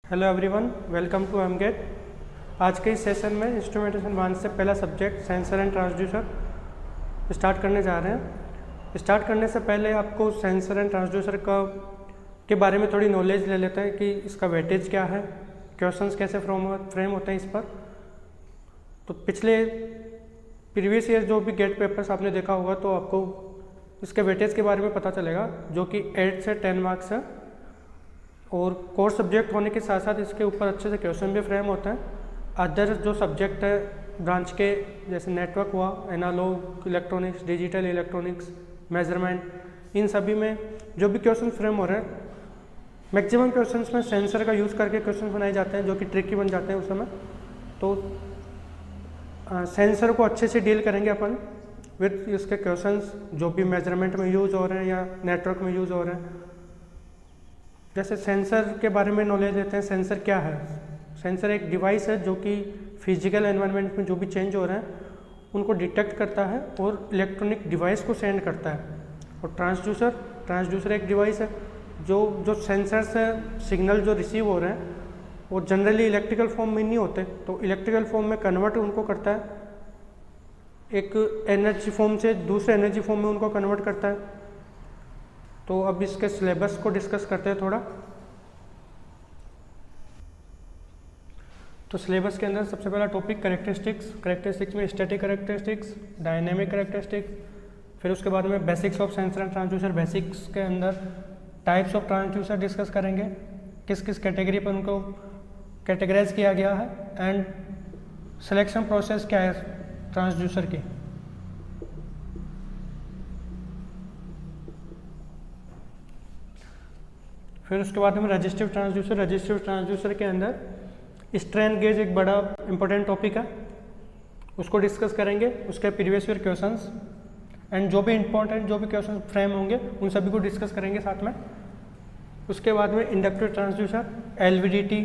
Hello everyone, welcome to एमगेट। आज के इस सेशन में इंस्ट्रूमेंटेशन 1 से पहला subject sensor and transducer start करने जा रहे हैं। स्टार्ट करने से पहले आपको सेंसर एंड ट्रांसड्यूसर के बारे में थोड़ी नॉलेज ले लेते हैं कि इसका वेटेज क्या है, क्वेश्चंस कैसे फ्रेम होते हैं इस पर। तो पिछले प्रीवियस ईयर जो भी गेट पेपर्स आपने देखा होगा तो आपको इसके वेटेज के बारे में पता चलेगा, जो कि 8 से 10 मार्क्स है। और कोर सब्जेक्ट होने के साथ साथ इसके ऊपर अच्छे से क्वेश्चन भी फ्रेम होते हैं। अदर जो सब्जेक्ट है ब्रांच के, जैसे नेटवर्क हुआ, analogue electronics, digital electronics, measurement, इन सभी में जो भी क्वेश्चन फ्रेम हो रहे हैं, मैक्सिमम क्वेश्चंस में सेंसर का यूज़ करके क्वेश्चन बनाए जाते हैं, जो कि ट्रिकी बन जाते हैं उस समय। तो सेंसर को अच्छे से डील करेंगे अपन विथ इसके क्वेश्चंस जो भी मेजरमेंट में यूज़ हो रहे हैं या नेटवर्क में यूज़ हो रहे हैं। जैसे सेंसर के बारे में नॉलेज लेते हैं। सेंसर क्या है? सेंसर एक डिवाइस है जो कि फिजिकल एनवायरनमेंट में जो भी चेंज हो रहे हैं उनको डिटेक्ट करता है और इलेक्ट्रॉनिक डिवाइस को सेंड करता है। और ट्रांसड्यूसर एक डिवाइस है जो सेंसर से सिग्नल जो रिसीव हो रहे हैं वो जनरली इलेक्ट्रिकल फॉर्म में नहीं होते, तो इलेक्ट्रिकल फॉर्म में कन्वर्ट उनको करता है, एक एनर्जी फॉर्म से दूसरे एनर्जी फॉर्म में उनको कन्वर्ट करता है। तो अब इसके सिलेबस को डिस्कस करते हैं थोड़ा। तो सिलेबस के अंदर सबसे पहला टॉपिक कैरेक्टरिस्टिक्स में स्टैटिक कैरेक्टरिस्टिक्स, डायनेमिक कैरेक्टरिस्टिक्स, फिर उसके बाद में basics of sensor and transducer. Basics के अंदर टाइप्स ऑफ ट्रांसड्यूसर डिस्कस करेंगे, किस किस कैटेगरी पर उनको कैटेगराइज किया गया है, एंड सिलेक्शन प्रोसेस क्या है ट्रांसड्यूसर की। फिर उसके बाद में रजिस्टिव ट्रांसड्यूसर के अंदर स्ट्रेन गेज एक बड़ा इंपॉर्टेंट टॉपिक है, उसको डिस्कस करेंगे, उसके प्रीवियस ईयर क्वेश्चंस एंड जो भी इंपॉर्टेंट जो भी क्वेश्चन फ्रेम होंगे उन सभी को डिस्कस करेंगे साथ में। उसके बाद में इंडक्टिव ट्रांसड्यूसर, एलवीडीटी,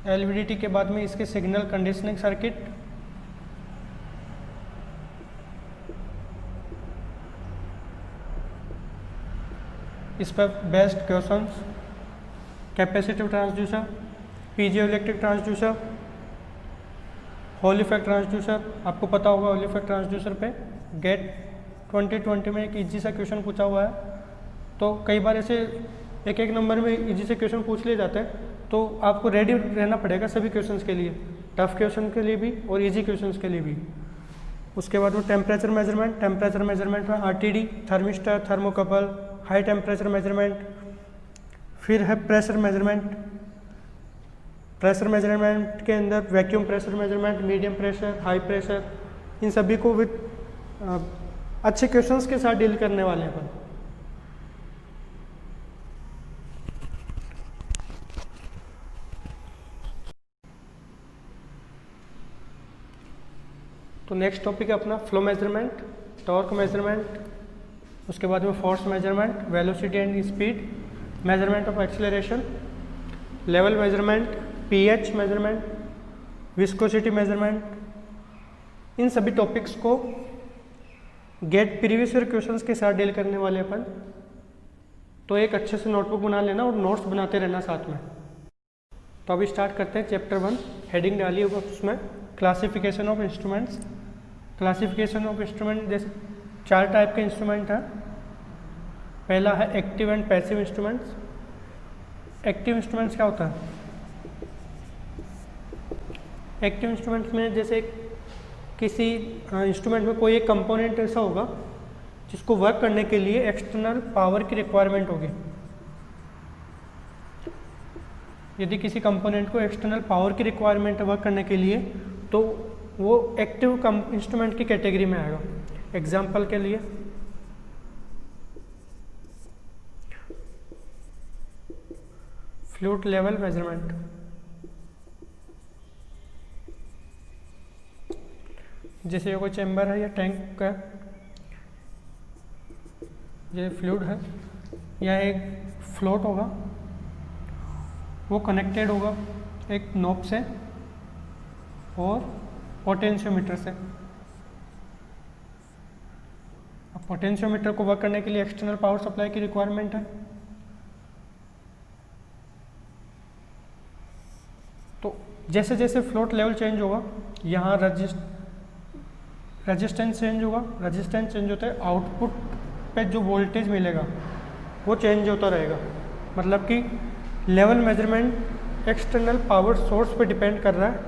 एलवीडीटी के बाद में इसके सिग्नल कंडीशनिंग सर्किट, इस पर based questions, capacitive transducer, piezo electric transducer, hall effect transducer. आपको पता होगा हॉल इफेक्ट ट्रांसड्यूसर पे गेट 2020 में एक इजी सा क्वेश्चन पूछा हुआ है। तो कई बार ऐसे एक नंबर में इजी से क्वेश्चन पूछ लिए जाते हैं, तो आपको रेडी रहना पड़ेगा सभी क्वेश्चंस के लिए, टफ क्वेश्चन के लिए भी और इजी क्वेश्चंस के लिए भी। उसके बाद में टेम्परेचर मेजरमेंट में RTD, thermistor, thermocouple, high temperature measurement. फिर है प्रेशर मेजरमेंट के अंदर vacuum pressure measurement, medium pressure, high pressure, इन सभी को विद अच्छे क्वेश्चंस के साथ डील करने वाले हैं अपन। तो नेक्स्ट टॉपिक है अपना फ्लो मेजरमेंट, टॉर्क मेजरमेंट, उसके बाद में force measurement, velocity and speed, measurement of acceleration, level measurement, pH measurement, viscosity measurement. इन सभी टॉपिक्स को गेट प्रीवियस ईयर क्वेश्चंस के साथ डील करने वाले अपन। तो एक अच्छे से नोटबुक बना लेना और नोट्स बनाते रहना साथ में। तो अभी स्टार्ट करते हैं चैप्टर 1। हेडिंग डाली होगा उसमें classification of instruments. Classification of instrument जैसे 4 टाइप के इंस्ट्रूमेंट हैं। पहला है active and passive instruments. Active instruments क्या होता है? एक्टिव इंस्ट्रूमेंट्स में जैसे किसी इंस्ट्रूमेंट में कोई एक कंपोनेंट ऐसा होगा जिसको वर्क करने के लिए एक्सटर्नल पावर की रिक्वायरमेंट होगी। यदि किसी कंपोनेंट को एक्सटर्नल पावर की रिक्वायरमेंट है वर्क करने के लिए, तो वो एक्टिव इंस्ट्रूमेंट की कैटेगरी में आएगा। एग्जाम्पल के लिए फ्लूइड लेवल मेजरमेंट, जैसे ये कोई चैम्बर है या टैंक का, ये फ्लूइड है या एक फ्लोट होगा, वो कनेक्टेड होगा एक नॉब से और पोटेंशियोमीटर से। अब पोटेंशियोमीटर को वर्क करने के लिए एक्सटर्नल पावर सप्लाई की रिक्वायरमेंट है, जैसे जैसे फ्लोट लेवल चेंज होगा यहाँ रेजिस्टेंस चेंज होगा, रेजिस्टेंस चेंज होता है आउटपुट पे जो वोल्टेज मिलेगा वो चेंज होता रहेगा। मतलब कि level measurement external power source पे डिपेंड कर रहा है,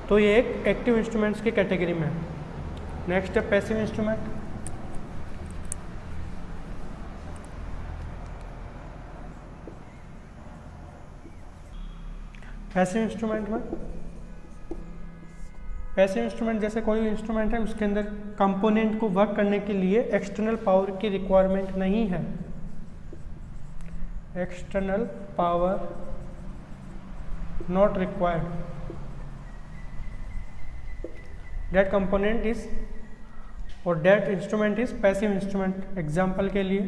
तो ये एक एक्टिव इंस्ट्रूमेंट्स की कैटेगरी में है। नेक्स्ट है पैसिव इंस्ट्रूमेंट। पैसिव इंस्ट्रूमेंट जैसे कोई इंस्ट्रूमेंट है उसके अंदर कंपोनेंट को वर्क करने के लिए एक्सटर्नल पावर की रिक्वायरमेंट नहीं है। External power not required, that component is और that instrument is passive instrument. Example के लिए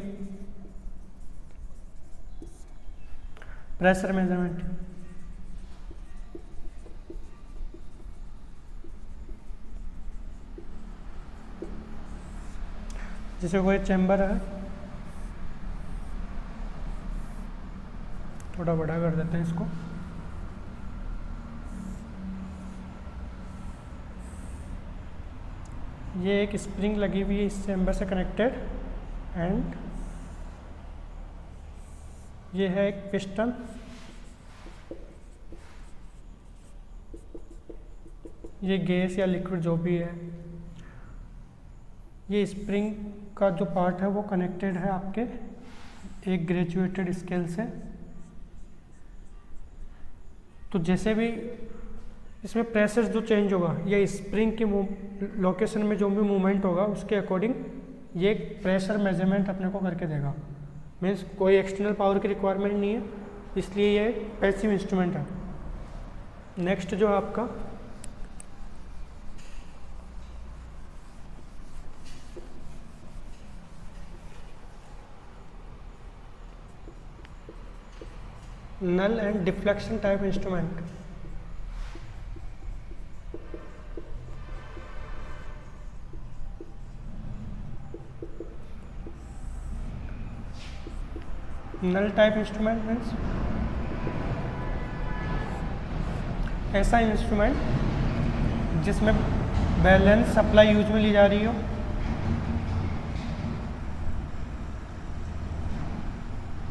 प्रेशर मेजरमेंट। जैसे कोई चैम्बर है, थोड़ा बड़ा कर देते हैं इसको। ये एक स्प्रिंग लगी हुई है इस चैम्बर से कनेक्टेड एंड ये है एक पिस्टन। ये गैस या लिक्विड जो भी है, ये स्प्रिंग का जो पार्ट है वो कनेक्टेड है आपके एक ग्रेजुएटेड स्केल से। तो जैसे भी इसमें प्रेशर जो चेंज होगा या स्प्रिंग की लोकेशन में जो भी मूवमेंट होगा उसके अकॉर्डिंग ये प्रेशर मेजरमेंट अपने को करके देगा। मीन्स कोई एक्सटर्नल पावर की रिक्वायरमेंट नहीं है, इसलिए ये पैसिव इंस्ट्रूमेंट है। नेक्स्ट जो है आपका null and deflection type instrument. Null type instrument means ऐसा इंस्ट्रूमेंट जिसमें बैलेंस सप्लाई यूज में ली जा रही हो,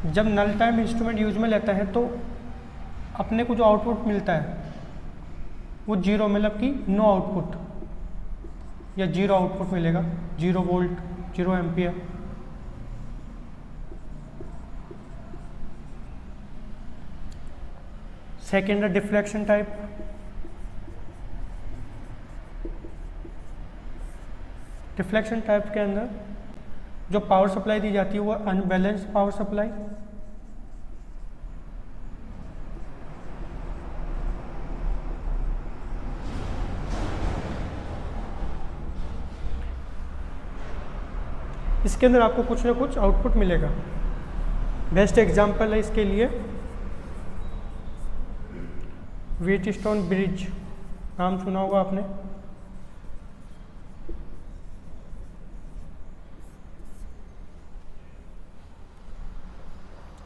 जब नल टाइप इंस्ट्रूमेंट यूज में लेता है तो अपने को जो आउटपुट मिलता है वो जीरो, मतलब कि नो आउटपुट या जीरो आउटपुट मिलेगा, 0 वोल्ट 0 एम्पियर। सेकेंड है डिफ्लेक्शन टाइप। डिफ्लेक्शन टाइप के अंदर जो पावर सप्लाई दी जाती है वो अनबैलेंस्ड पावर सप्लाई। इसके अंदर आपको कुछ ना कुछ आउटपुट मिलेगा। बेस्ट एग्जांपल है इसके लिए व्हीटस्टोन ब्रिज, नाम सुना होगा आपने।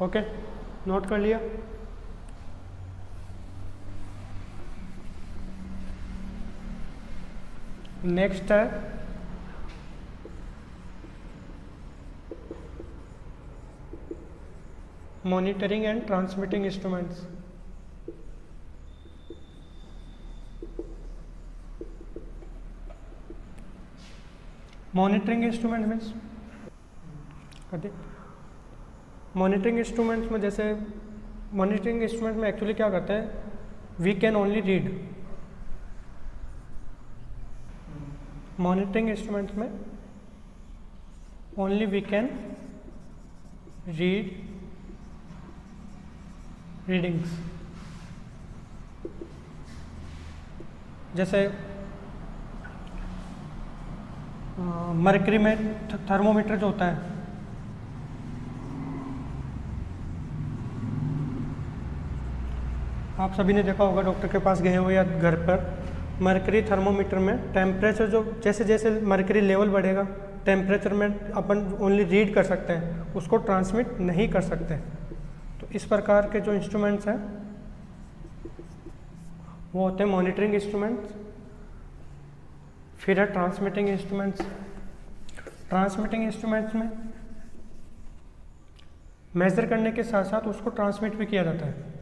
ओके, नोट कर लिया। नेक्स्ट है monitoring and transmitting instruments. Monitoring instrument means monitoring instruments में, जैसे मॉनिटरिंग इंस्ट्रूमेंट में एक्चुअली क्या करते हैं, we can only read. Monitoring instruments में only we can read readings. जैसे मरकरी में थर्मोमीटर जो होता है, आप सभी ने देखा होगा, डॉक्टर के पास गए हो या घर पर, मरकरी थर्मोमीटर में टेम्परेचर जो जैसे जैसे मरकरी लेवल बढ़ेगा टेम्परेचर में अपन ओनली रीड कर सकते हैं, उसको ट्रांसमिट नहीं कर सकते। तो इस प्रकार के जो इंस्ट्रूमेंट्स हैं वो होते हैं मॉनिटरिंग इंस्ट्रूमेंट्स। फिर है ट्रांसमिटिंग इंस्ट्रूमेंट्स। ट्रांसमिटिंग इंस्ट्रूमेंट्स में मेज़र करने के साथ साथ उसको ट्रांसमिट भी किया जाता है।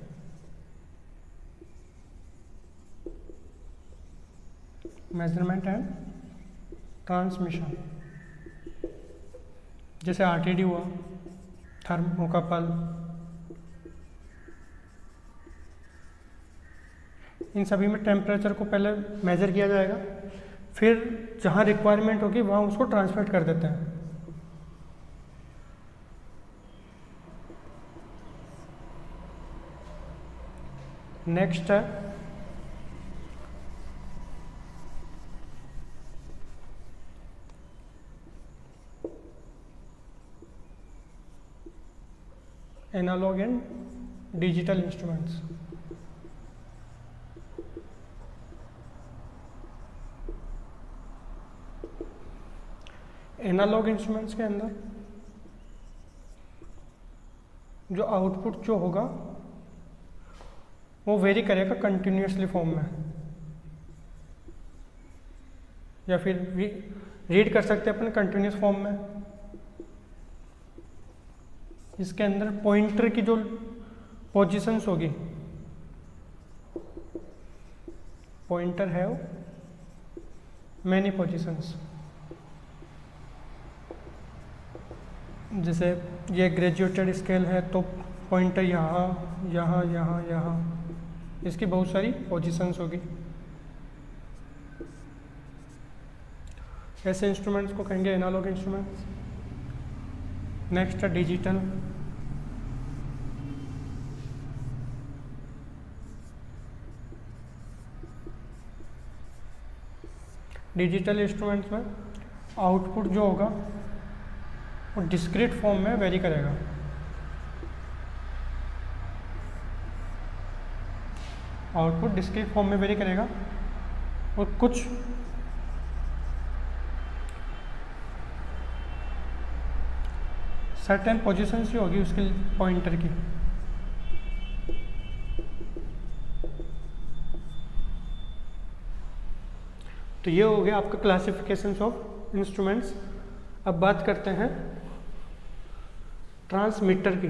मेजरमेंट एंड ट्रांसमिशन, जैसे आरटीडी हुआ, थर्मोकपल, इन सभी में टेम्परेचर को पहले मेज़र किया जाएगा, फिर जहाँ रिक्वायरमेंट होगी वहाँ उसको ट्रांसमिट कर देते हैं। नेक्स्ट है analogue and digital instruments. Analogue instruments के अंदर जो आउटपुट जो होगा वो वेरी करेगा कंटिन्यूसली फॉर्म में, या फिर रीड कर सकते हैं अपन कंटिन्यूस फॉर्म में। इसके अंदर पॉइंटर की जो पोजीशंस होगी, पॉइंटर हैव मैनी पोजीशंस। जैसे ये ग्रेजुएटेड स्केल है तो पॉइंटर यहाँ यहाँ यहाँ यहाँ, इसकी बहुत सारी पोजीशंस होगी। ऐसे इंस्ट्रूमेंट्स को कहेंगे एनालॉग इंस्ट्रूमेंट्स। नेक्स्ट है डिजिटल। डिजिटल इंस्ट्रूमेंट्स में आउटपुट जो होगा वो डिस्क्रीट फॉर्म में वेरी करेगा। आउटपुट डिस्क्रीट फॉर्म में वेरी करेगा और कुछ सर्टेन पोजीशंस ही होगी उसके पॉइंटर की। तो ये हो गया आपका क्लासिफिकेशंस ऑफ इंस्ट्रूमेंट्स। अब बात करते हैं ट्रांसमीटर की।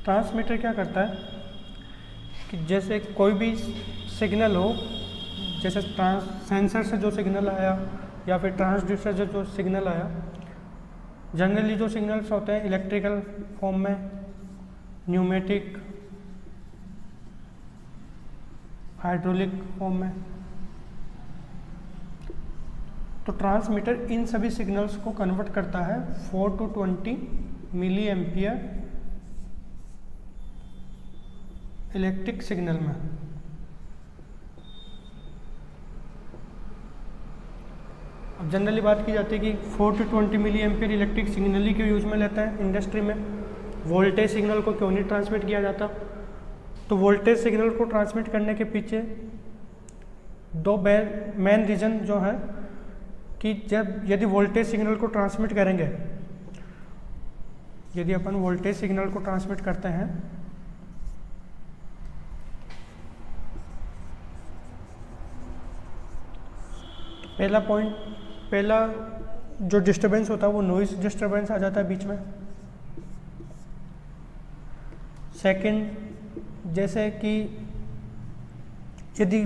ट्रांसमीटर क्या करता है कि जैसे कोई भी सिग्नल हो, जैसे सेंसर से जो सिग्नल आया या फिर ट्रांसड्यूसर से जो सिग्नल आया, जनरली जो सिग्नल्स होते हैं इलेक्ट्रिकल फॉर्म में, न्यूमेटिक, हाइड्रोलिक फॉर्म में, तो ट्रांसमीटर इन सभी सिग्नल्स को कन्वर्ट करता है 4 to 20 milliampere electric signal में। अब जनरली बात की जाती है कि 4 to 20 milliampere electric signal ही क्यों यूज़ में लेता है इंडस्ट्री में, वोल्टेज सिग्नल को क्यों नहीं ट्रांसमिट किया जाता। तो वोल्टेज सिग्नल को ट्रांसमिट करने के पीछे दो मेन रीज़न जो है कि यदि वोल्टेज सिग्नल को ट्रांसमिट करेंगे, यदि अपन वोल्टेज सिग्नल को ट्रांसमिट करते हैं पहला जो डिस्टरबेंस होता है वो नॉइज डिस्टरबेंस आ जाता है बीच में। सेकंड, जैसे कि यदि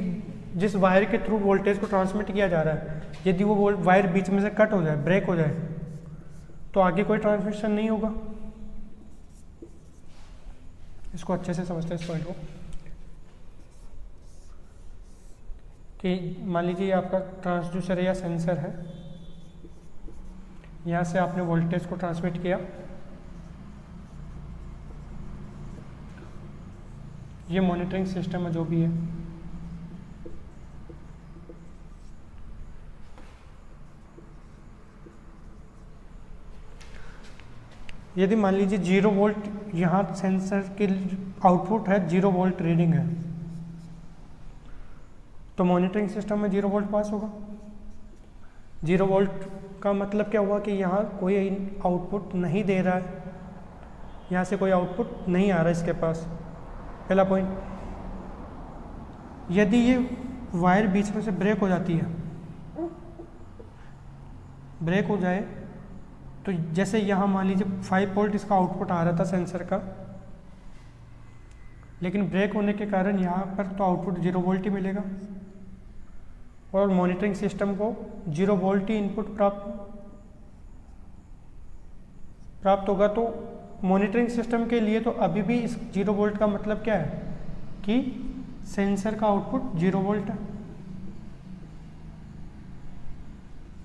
जिस वायर के थ्रू वोल्टेज को ट्रांसमिट किया जा रहा है, यदि वो वायर बीच में से कट हो जाए, ब्रेक हो जाए, तो आगे कोई ट्रांसमिशन नहीं होगा। इसको अच्छे से समझते हैं इस पॉइंट को कि मान लीजिए आपका ट्रांसड्यूसर या सेंसर है, यहाँ से आपने वोल्टेज को ट्रांसमिट किया, ये मॉनिटरिंग सिस्टम है जो भी है, यदि मान लीजिए 0 वोल्ट यहाँ सेंसर के आउटपुट है, 0 वोल्ट रीडिंग है, तो मॉनिटरिंग सिस्टम में 0 वोल्ट पास होगा। 0 वोल्ट का मतलब क्या हुआ कि यहाँ कोई आउटपुट नहीं दे रहा है, यहाँ से कोई आउटपुट नहीं आ रहा है इसके पास, पहला पॉइंट। यदि ये वायर बीच में से ब्रेक हो जाती है, ब्रेक हो जाए तो जैसे यहाँ मान लीजिए 5 वोल्ट इसका आउटपुट आ रहा था सेंसर का, लेकिन ब्रेक होने के कारण यहाँ पर तो आउटपुट 0 वोल्ट ही मिलेगा और मॉनिटरिंग सिस्टम को 0 वोल्ट ही इनपुट प्राप्त होगा। तो मॉनिटरिंग सिस्टम के लिए तो अभी भी इस 0 वोल्ट का मतलब क्या है कि सेंसर का आउटपुट 0 वोल्ट है,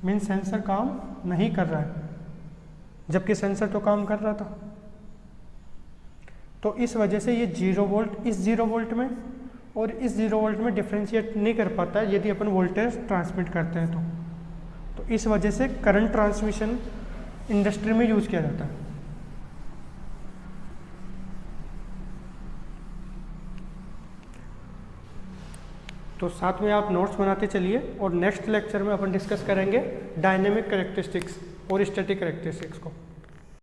मीन्स सेंसर काम नहीं कर रहा है, जबकि सेंसर तो काम कर रहा था। तो इस वजह से ये 0 वोल्ट इस 0 वोल्ट में और इस 0 वोल्ट में डिफ्रेंशिएट नहीं कर पाता है यदि अपन वोल्टेज ट्रांसमिट करते हैं तो इस वजह से करंट ट्रांसमिशन इंडस्ट्री में यूज़ किया जाता है। तो साथ में आप नोट्स बनाते चलिए और नेक्स्ट लेक्चर में अपन डिस्कस करेंगे डायनेमिक कैरेक्टरिस्टिक्स और स्टैटिक कैरेक्टरिस्टिक्स को।